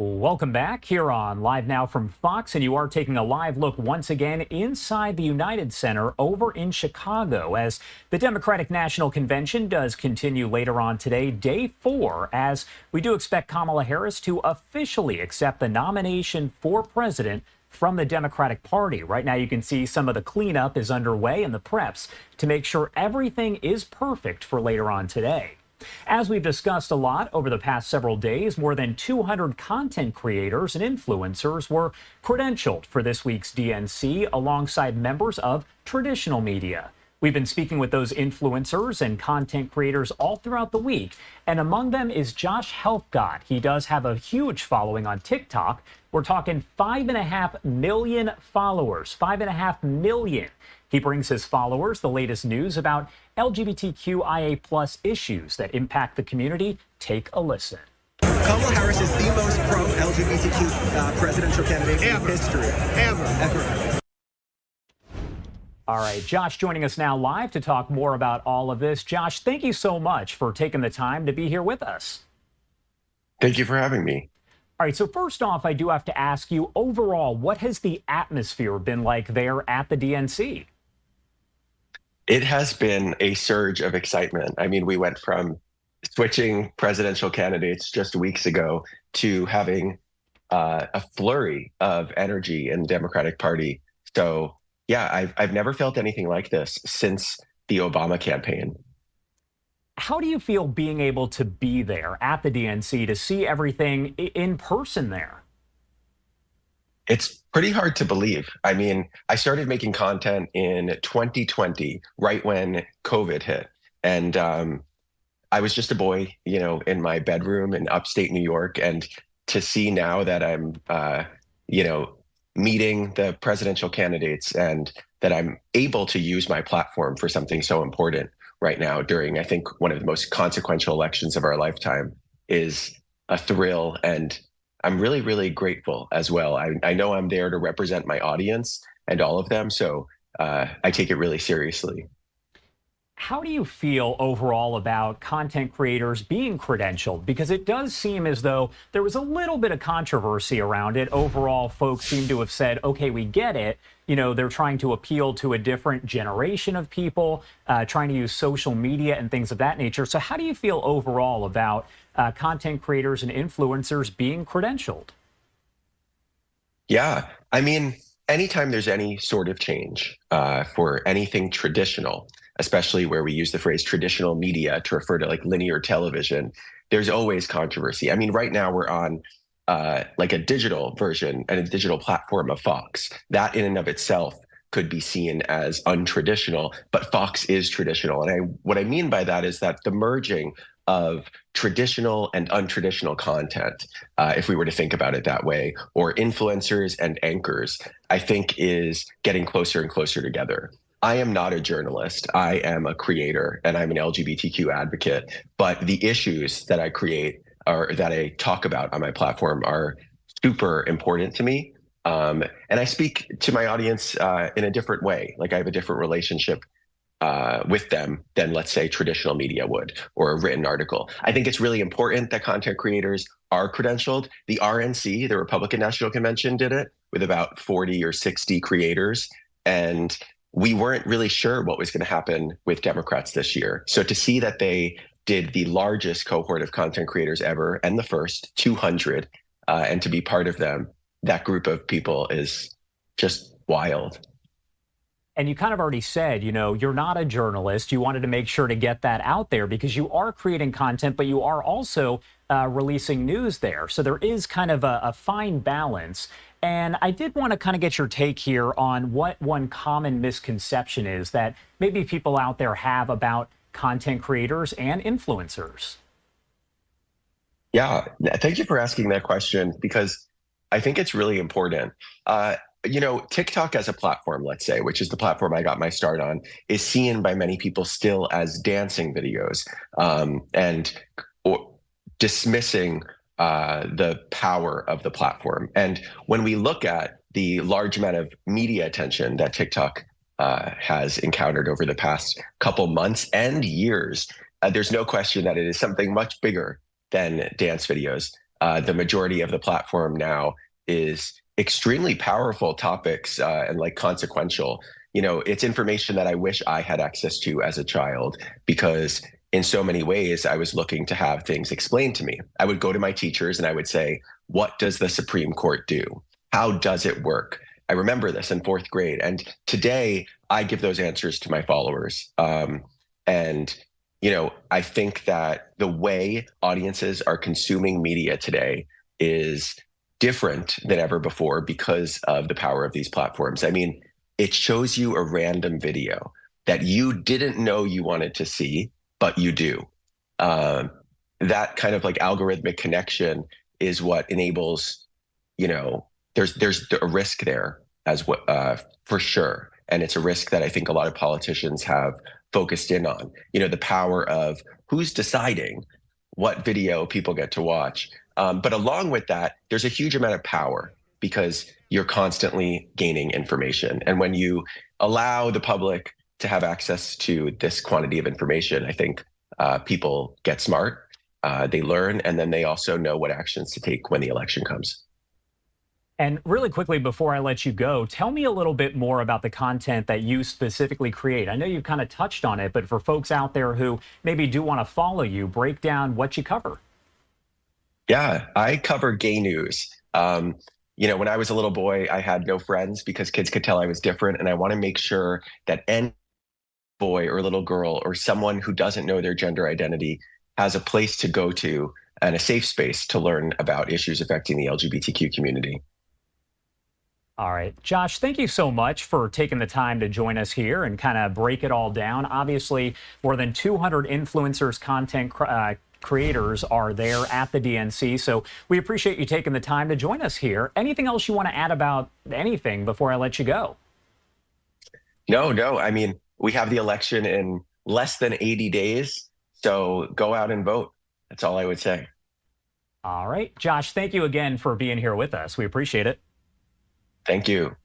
Welcome back here on Live Now from Fox, and you are taking a live look once again inside the United Center over in Chicago as the Democratic National Convention does continue later on today, day 4, as we do expect Kamala Harris to officially accept the nomination for president from the Democratic Party. Right now, you can see some of the cleanup is underway and the preps to make sure everything is perfect for later on today. As we've discussed a lot over the past several days, more than 200 content creators and influencers were credentialed for this week's DNC alongside members of traditional media. We've been speaking with those influencers and content creators all throughout the week, and among them is Josh Helfgott. He does have a huge following on TikTok. We're talking 5.5 million followers, 5.5 million. He brings his followers the latest news about LGBTQIA+ issues that impact the community. Take a listen. Kamala Harris is the most pro-LGBTQ presidential candidate in history. Ever. All right, Josh joining us now live to talk more about all of this. Josh, thank you so much for taking the time to be here with us. Thank you for having me. All right, so first off, I do have to ask you, overall, what has the atmosphere been like there at the DNC? It has been a surge of excitement. I mean, we went from switching presidential candidates just weeks ago to having a flurry of energy in the Democratic Party. So, yeah, I've never felt anything like this since the Obama campaign. How do you feel being able to be there at the DNC to see everything in person there? It's pretty hard to believe. I mean, I started making content in 2020, right when COVID hit. And I was just a boy, in my bedroom in upstate New York. And to see now that I'm, meeting the presidential candidates and that I'm able to use my platform for something so important right now during, I think, one of the most consequential elections of our lifetime is a thrill. And I'm really, really grateful as well. I know I'm there to represent my audience and all of them, so I take it really seriously. How do you feel overall about content creators being credentialed? Because it does seem as though there was a little bit of controversy around it. Overall, folks seem to have said, okay, we get it. They're trying to appeal to a different generation of people, trying to use social media and things of that nature. So how do you feel overall about content creators and influencers being credentialed? Yeah, I mean, anytime there's any sort of change for anything traditional, especially where we use the phrase traditional media to refer to like linear television, there's always controversy. I mean, right now we're on like a digital version and a digital platform of Fox. That in and of itself could be seen as untraditional, but Fox is traditional. And what I mean by that is that the merging of traditional and untraditional content, if we were to think about it that way, or influencers and anchors, I think is getting closer and closer together. I am not a journalist. I am a creator and I'm an LGBTQ advocate, but the issues that I create or that I talk about on my platform are super important to me. And I speak to my audience in a different way. Like I have a different relationship with them than, let's say, traditional media would or a written article. I think it's really important that content creators are credentialed. The RNC, the Republican National Convention, did it with about 40 or 60 creators. And we weren't really sure what was going to happen with Democrats this year. So to see that they did the largest cohort of content creators ever and the first 200 and to be part of them, that group of people is just wild. And you kind of already said, you're not a journalist. You wanted to make sure to get that out there because you are creating content, but you are also releasing news there. So there is kind of a fine balance. And I did want to kind of get your take here on what one common misconception is that maybe people out there have about content creators and influencers. Yeah, thank you for asking that question because I think it's really important. TikTok as a platform, let's say, which is the platform I got my start on, is seen by many people still as dancing videos or dismissing the power of the platform. And when we look at the large amount of media attention that TikTok has encountered over the past couple months and years, there's no question that it is something much bigger than dance videos. the majority of the platform now is extremely powerful topics and like consequential. It's information that I wish I had access to as a child because in so many ways I was looking to have things explained to me. I would go to my teachers and I would say, what does the Supreme Court do? How does it work? I remember this in fourth grade. And today I give those answers to my followers. And I think that the way audiences are consuming media today is different than ever before because of the power of these platforms. I mean, it shows you a random video that you didn't know you wanted to see, but you do. That kind of like algorithmic connection is what enables, there's a risk there as what for sure. And it's a risk that I think a lot of politicians have focused in on, the power of who's deciding what video people get to watch. But along with that, there's a huge amount of power because you're constantly gaining information. And when you allow the public to have access to this quantity of information, I think people get smart, they learn, and then they also know what actions to take when the election comes. And really quickly, before I let you go, tell me a little bit more about the content that you specifically create. I know you've kind of touched on it, but for folks out there who maybe do want to follow you, break down what you cover. Yeah, I cover gay news. When I was a little boy, I had no friends because kids could tell I was different. And I want to make sure that any boy or little girl or someone who doesn't know their gender identity has a place to go to and a safe space to learn about issues affecting the LGBTQ community. All right, Josh, thank you so much for taking the time to join us here and kind of break it all down. Obviously, more than 200 influencers, content creators are there at the DNC, so we appreciate you taking the time to join us here. Anything else you want to add about anything before I let you go? No. I mean, we have the election in less than 80 days, so go out and vote. That's all I would say. All right, Josh, thank you again for being here with us. We appreciate it. Thank you.